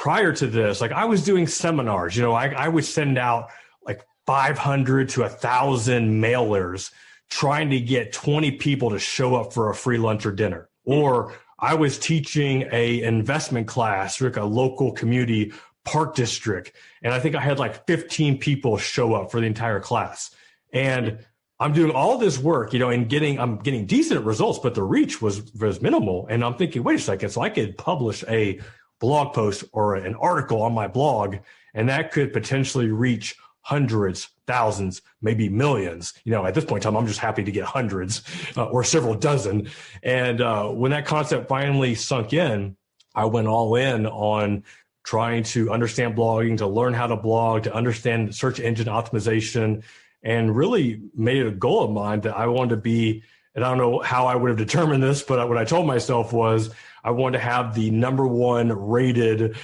prior to this, like I was doing seminars, I would send out like 500 to 1,000 mailers trying to get 20 people to show up for a free lunch or dinner. Or I was teaching a investment class for like a local community park district. And I think I had like 15 people show up for the entire class. And I'm doing all this work, and I'm getting decent results, but the reach was minimal. And I'm thinking, wait a second, so I could publish a blog post or an article on my blog, and that could potentially reach hundreds, thousands, maybe millions. At this point in time, I'm just happy to get hundreds or several dozen. And when that concept finally sunk in, I went all in on trying to understand blogging, to learn how to blog, to understand search engine optimization, and really made it a goal of mine that I wanted to be, and I don't know how I would have determined this, but what I told myself was I wanted to have the -- rated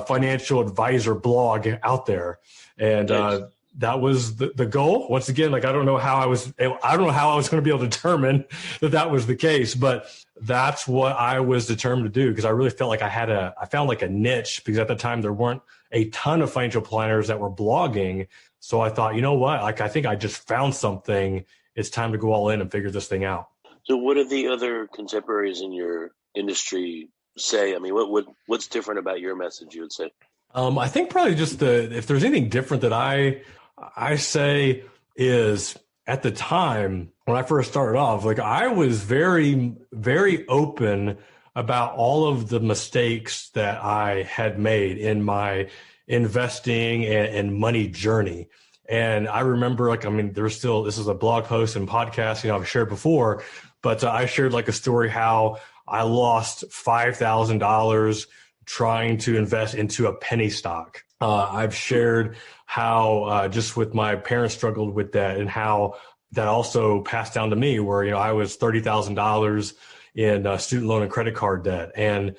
financial advisor blog out there. And that was the goal. Once again, like I don't know how I was going to be able to determine that was the case, but that's what I was determined to do, because I really felt like I found like a niche, because at the time there weren't a ton of financial planners that were blogging. So I thought, you know what, like I think I just found something. It's time to go all in and figure this thing out. So what do the other contemporaries in your industry say? I mean, what's different about your message, you would say? I think probably just if there's anything different that I say is, at the time when I first started off, like I was very, very open about all of the mistakes that I had made in my investing and money journey. And I remember, this is a blog post and podcast, I've shared before, but I shared like a story how I lost $5,000 trying to invest into a penny stock. I've shared how just with my parents struggled with that, and how that also passed down to me, where, I was $30,000 in student loan and credit card debt. And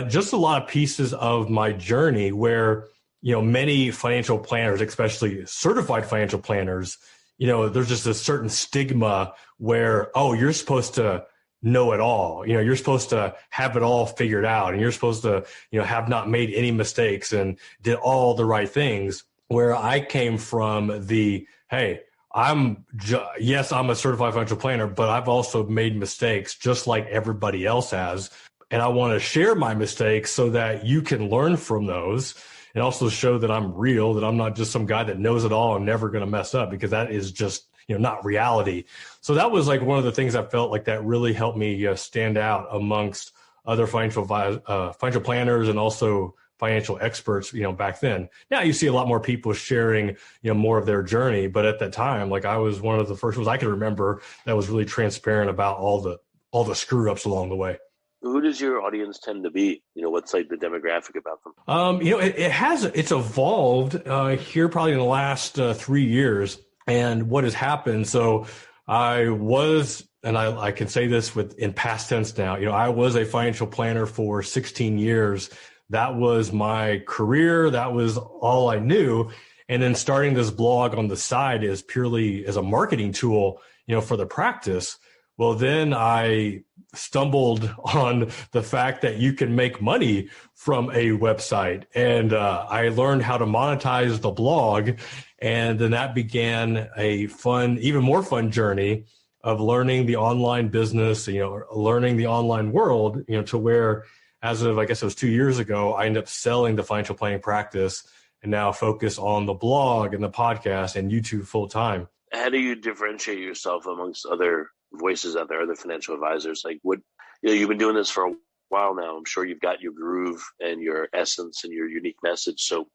just a lot of pieces of my journey where, many financial planners, especially certified financial planners, there's just a certain stigma where, oh, you're supposed to know it all. You're supposed to have it all figured out, and you're supposed to, have not made any mistakes and did all the right things. Where I came from hey, yes, I'm a certified financial planner, but I've also made mistakes just like everybody else has. And I want to share my mistakes so that you can learn from those, and also show that I'm real, that I'm not just some guy that knows it all and never going to mess up, because that is just, not reality. So that was like one of the things I felt like that really helped me stand out amongst other financial planners and also financial experts, back then. Now you see a lot more people sharing, more of their journey. But at that time, like I was one of the first ones I can remember that was really transparent about all the screw ups along the way. Who does your audience tend to be? What's like the demographic about them? It's evolved here probably in the last 3 years. And what has happened, so I was, and I can say this in past tense now, I was a financial planner for 16 years. That was my career. That was all I knew. And then starting this blog on the side is purely as a marketing tool, for the practice. Well, then I stumbled on the fact that you can make money from a website. And I learned how to monetize the blog. And then that began a even more fun journey of learning the online business, learning the online world, to where, as of, I guess it was 2 years ago, I ended up selling the financial planning practice and now focus on the blog and the podcast and YouTube full time. How do you differentiate yourself amongst other voices out there, other financial advisors? Like you've been doing this for a while now. I'm sure you've got your groove and your essence and your unique message. So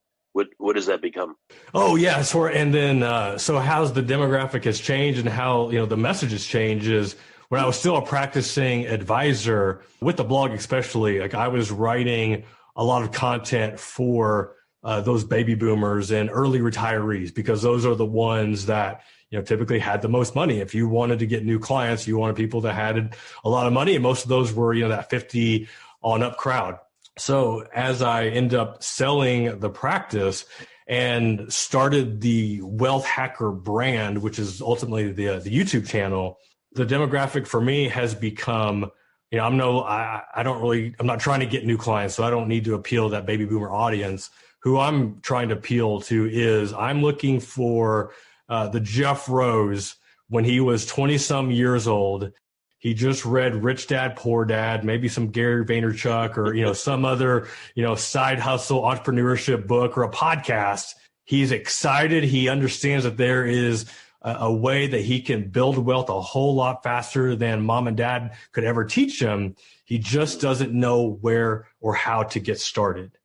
what does that become? Oh yeah. So how's the demographic has changed and how, the message has changed is when I was still a practicing advisor with the blog, especially, like I was writing a lot of content for those baby boomers and early retirees, because those are the ones that, typically had the most money. If you wanted to get new clients, you wanted people that had a lot of money. And most of those were, that 50 on up crowd. So as I end up selling the practice and started the Wealth Hacker brand, which is ultimately the YouTube channel, the demographic for me has become you know, I'm not trying to get new clients, so I don't need to appeal to that baby boomer audience. Who I'm trying to appeal to is I'm looking for the Jeff Rose when he was 20 some years old. He just read Rich Dad, Poor Dad, maybe some Gary Vaynerchuk or, you know, some other, you know, side hustle entrepreneurship book or a podcast. He's excited. He understands that there is a way that he can build wealth a whole lot faster than mom and dad could ever teach him. He just doesn't know where or how to get started.